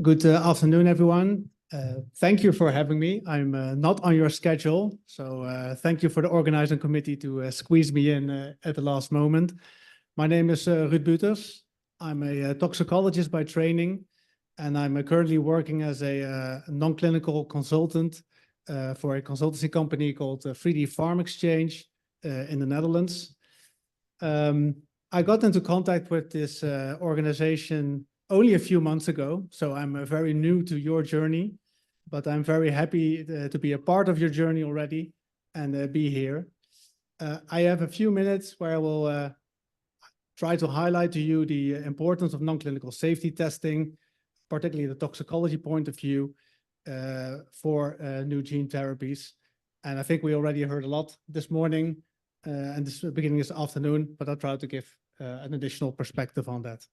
Good afternoon, everyone. Thank you for having me. I'm not on your schedule, so thank you for the organizing committee to squeeze me in at the last moment. My name is Ruud Bueters. I'm a toxicologist by training, and I'm currently working as a non-clinical consultant for a consultancy company called 3D Pharm Xchange in the Netherlands. I got into contact with this organization only a few months ago, so I'm very new to your journey, but I'm very happy to be a part of your journey already and be here. I have a few minutes where I will try to highlight to you the importance of non-clinical safety testing, particularly the toxicology point of view for new gene therapies. And I think we already heard a lot this morning and this beginning this afternoon, but I'll try to give an additional perspective on that.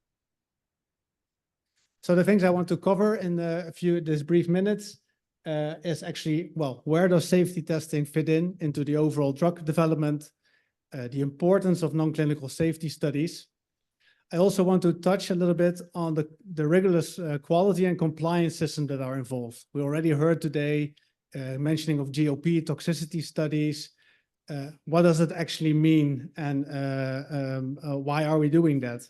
So the things I want to cover in these brief minutes is actually, well, where does safety testing fit into the overall drug development, the importance of non-clinical safety studies. I also want to touch a little bit on the rigorous quality and compliance systems that are involved. We already heard today mentioning of GLP toxicity studies. What does it actually mean, and why are we doing that?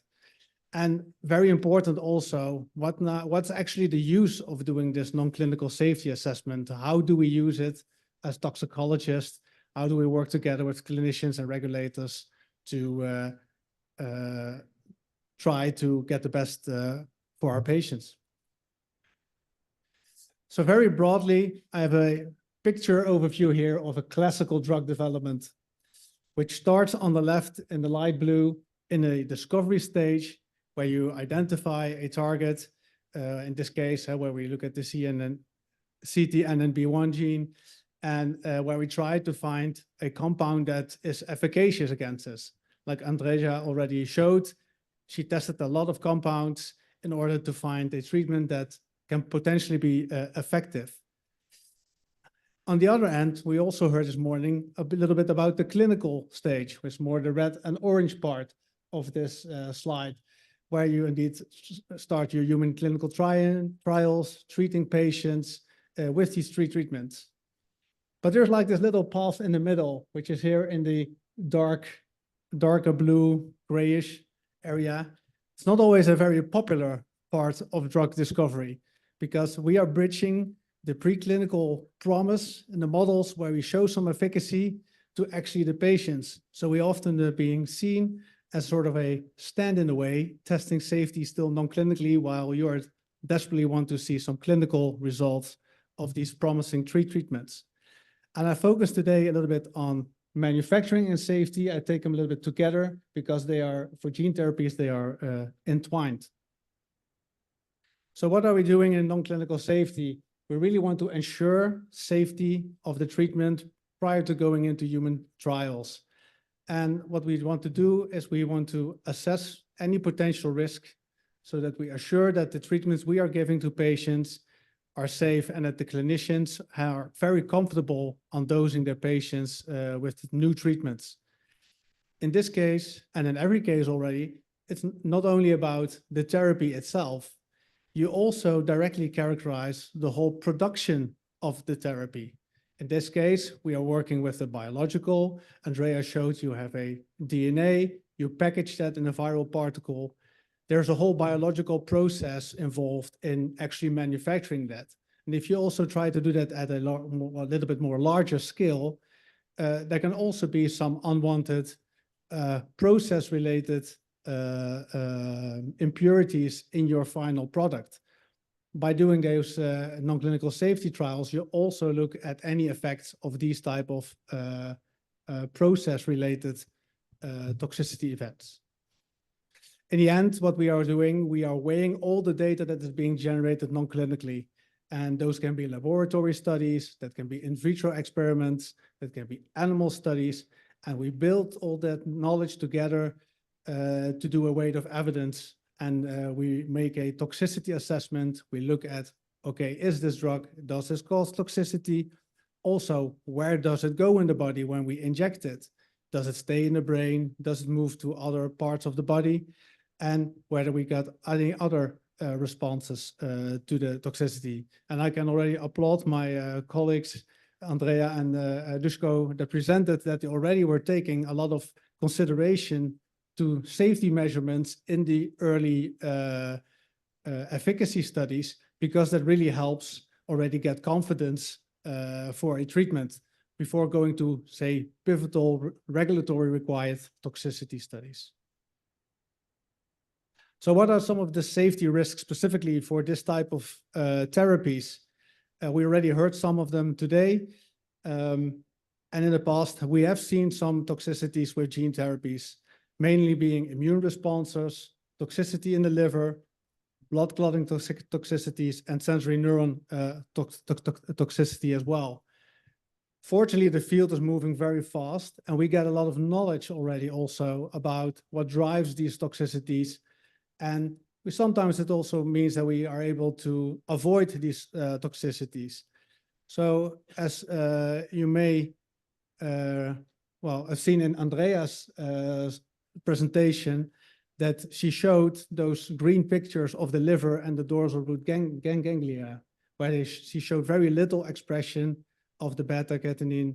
And very important also, what's actually the use of doing this non-clinical safety assessment? How do we use it as toxicologists? How do we work together with clinicians and regulators to try to get the best for our patients? So very broadly, I have a picture overview here of a classical drug development, which starts on the left in the light blue in a discovery stage, where you identify a target, in this case, where we look at the CTNNB1 gene, and where we try to find a compound that is efficacious against this. Like Andrea already showed, she tested a lot of compounds in order to find a treatment that can potentially be effective. On the other hand, we also heard this morning a little bit about the clinical stage, which is more the red and orange part of this slide, where you indeed start your human clinical trials, treating patients with these three treatments. But there's like this little path in the middle, which is here in the darker blue, grayish area. It's not always a very popular part of drug discovery, because we are bridging the preclinical promise in the models where we show some efficacy to actually the patients. So we often are being seen as sort of a stand in the way, testing safety still non-clinically, while you desperately want to see some clinical results of these promising treatments. And I focus today a little bit on manufacturing and safety. I take them a little bit together because they are, for gene therapies, they are entwined. So what are we doing in non-clinical safety? We really want to ensure safety of the treatment prior to going into human trials. And what we want to do is we want to assess any potential risk so that we assure that the treatments we are giving to patients are safe and that the clinicians are very comfortable on dosing their patients with new treatments. In this case, and in every case already, it's not only about the therapy itself, you also directly characterize the whole production of the therapy. In this case, we are working with the biological. Andrea showed you have a DNA, you package that in a viral particle. There's a whole biological process involved in actually manufacturing that. And if you also try to do that at a little bit more larger scale, there can also be some unwanted process-related impurities in your final product. By doing those non-clinical safety trials, you also look at any effects of these type of process-related toxicity events. In the end, what we are doing, we are weighing all the data that is being generated non-clinically. And those can be laboratory studies, that can be in vitro experiments, that can be animal studies. And we build all that knowledge together to do a weight of evidence. And we make a toxicity assessment. We look at, okay, is this drug, does this cause toxicity? Also, where does it go in the body when we inject it? Does it stay in the brain? Does it move to other parts of the body? And whether we got any other responses to the toxicity. And I can already applaud my colleagues, Andrea and Duško, that presented that they already were taking a lot of consideration to safety measurements in the early efficacy studies, because that really helps already get confidence for a treatment before going to, say, pivotal regulatory required toxicity studies. So what are some of the safety risks specifically for this type of therapies? We already heard some of them today. And in the past, we have seen some toxicities with gene therapies, mainly being immune responses, toxicity in the liver, blood clotting toxicities, and sensory neuron toxicity as well. Fortunately, the field is moving very fast, and we get a lot of knowledge already also about what drives these toxicities. And sometimes it also means that we are able to avoid these toxicities. So as you may, have seen in Andrea's presentation, that she showed those green pictures of the liver and the dorsal root ganglia, where she showed very little expression of the beta-catenin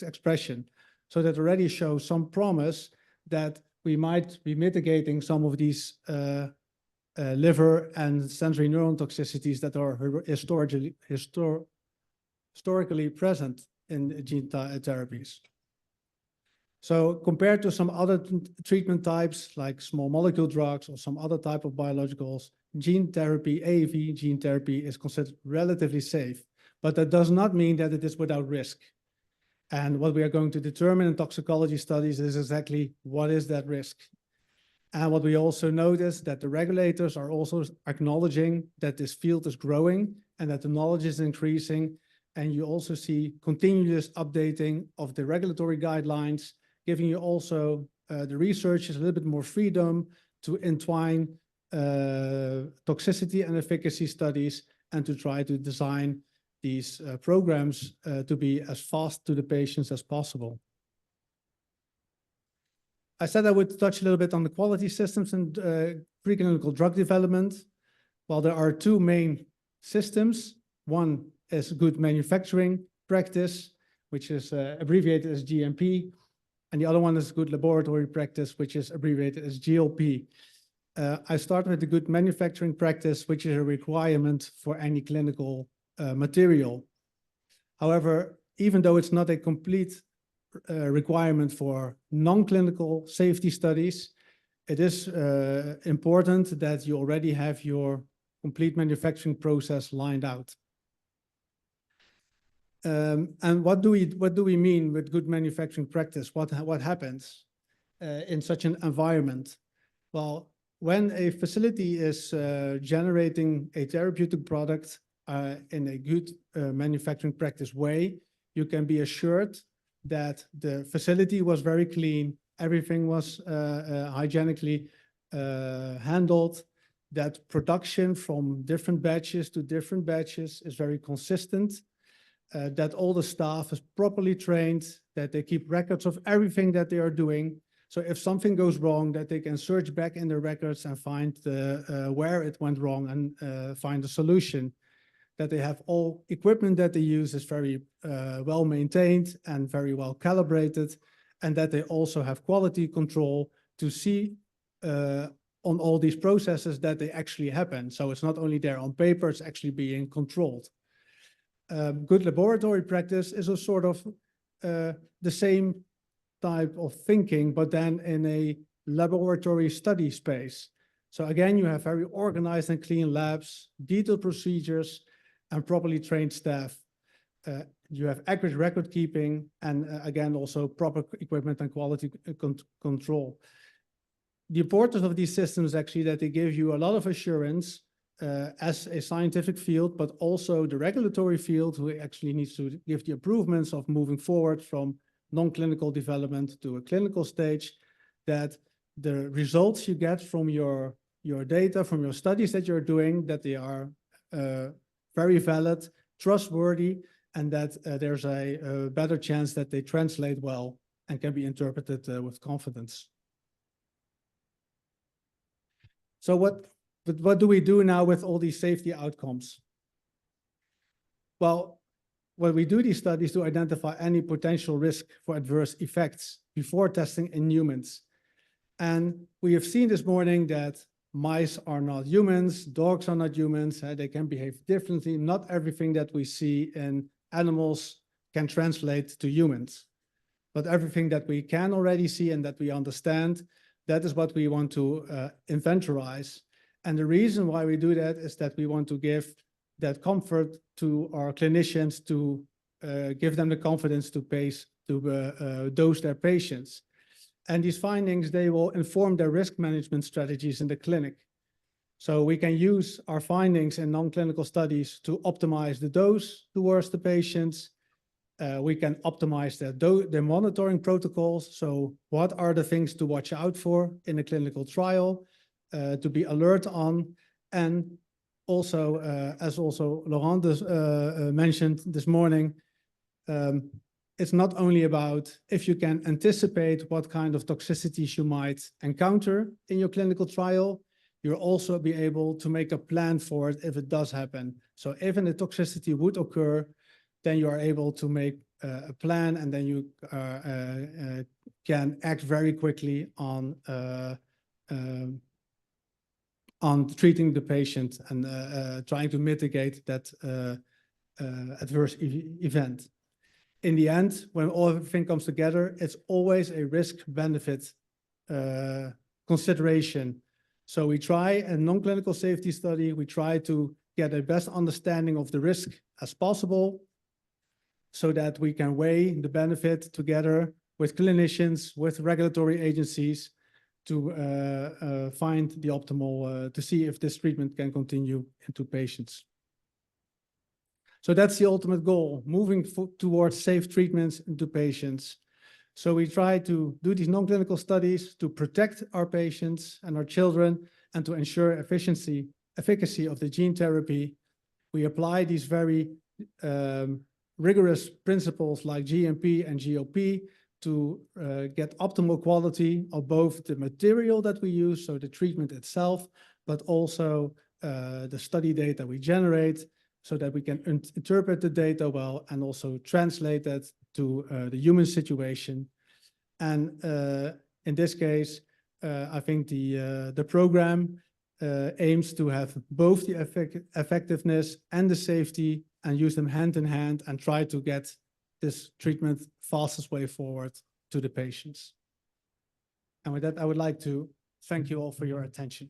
expression. So that already shows some promise that we might be mitigating some of these liver and sensory neuron toxicities that are historically present in gene therapies. So compared to some other treatment types like small molecule drugs or some other type of biologicals, gene therapy, AAV gene therapy, is considered relatively safe, but that does not mean that it is without risk. And what we are going to determine in toxicology studies is exactly what is that risk. And what we also notice that the regulators are also acknowledging that this field is growing and that the knowledge is increasing. And you also see continuous updating of the regulatory guidelines, giving you also the researchers a little bit more freedom to entwine toxicity and efficacy studies and to try to design these programs to be as fast to the patients as possible. I said I would touch a little bit on the quality systems and preclinical drug development. Well, there are two main systems. One is good manufacturing practice, which is abbreviated as GMP. And the other one is good laboratory practice, which is abbreviated as GLP. I start with the good manufacturing practice, which is a requirement for any clinical material. However, even though it's not a complete requirement for non-clinical safety studies, it is important that you already have your complete manufacturing process lined out. And what do we mean with good manufacturing practice? What happens in such an environment? Well, when a facility is generating a therapeutic product in a good manufacturing practice way, you can be assured that the facility was very clean, everything was hygienically handled, that production from different batches to different batches is very consistent, that all the staff is properly trained, that they keep records of everything that they are doing. So if something goes wrong, that they can search back in the records and find where it went wrong and find a solution. That they have all equipment that they use is very well maintained and very well calibrated, and that they also have quality control to see on all these processes that they actually happen. So it's not only there on paper, it's actually being controlled. Good laboratory practice is a sort of the same type of thinking, but then in a laboratory study space. So again, you have very organized and clean labs, detailed procedures, and properly trained staff. You have accurate record keeping, and again, also proper equipment and quality control. The importance of these systems actually that they give you a lot of assurance as a scientific field, but also the regulatory field who actually needs to give the improvements of moving forward from non-clinical development to a clinical stage, that the results you get from your data, from your studies that you're doing, that they are very valid, trustworthy, and that there's a better chance that they translate well and can be interpreted with confidence. So what do we do now with all these safety outcomes? Well, when we do these studies to identify any potential risk for adverse effects before testing in humans. And we have seen this morning that mice are not humans, dogs are not humans, they can behave differently. Not everything that we see in animals can translate to humans. But everything that we can already see and that we understand, that is what we want to inventorize. And the reason why we do that is that we want to give that comfort to our clinicians, to give them the confidence to dose their patients. And these findings, they will inform their risk management strategies in the clinic. So we can use our findings in non-clinical studies to optimize the dose towards the patients. We can optimize their monitoring protocols. So what are the things to watch out for in a clinical trial, to be alert on? And also, as also Laurent mentioned this morning, it's not only about if you can anticipate what kind of toxicities you might encounter in your clinical trial, you'll also be able to make a plan for it if it does happen. So if a toxicity would occur, then you are able to make a plan, and then you can act very quickly on treating the patient and trying to mitigate that adverse event. In the end, when everything comes together, it's always a risk-benefit consideration. So we try a non-clinical safety study, we try to get a best understanding of the risk as possible so that we can weigh the benefit together with clinicians, with regulatory agencies to find the optimal, to see if this treatment can continue into patients. So that's the ultimate goal, moving towards safe treatments into patients. So we try to do these non-clinical studies to protect our patients and our children and to ensure efficacy of the gene therapy. We apply these very rigorous principles like GMP and GOP to get optimal quality of both the material that we use, so the treatment itself, but also the study data we generate, so that we can interpret the data well and also translate that to the human situation. And in this case, I think the program aims to have both the effectiveness and the safety and use them hand in hand and try to get this treatment fastest way forward to the patients. And with that, I would like to thank you all for your attention.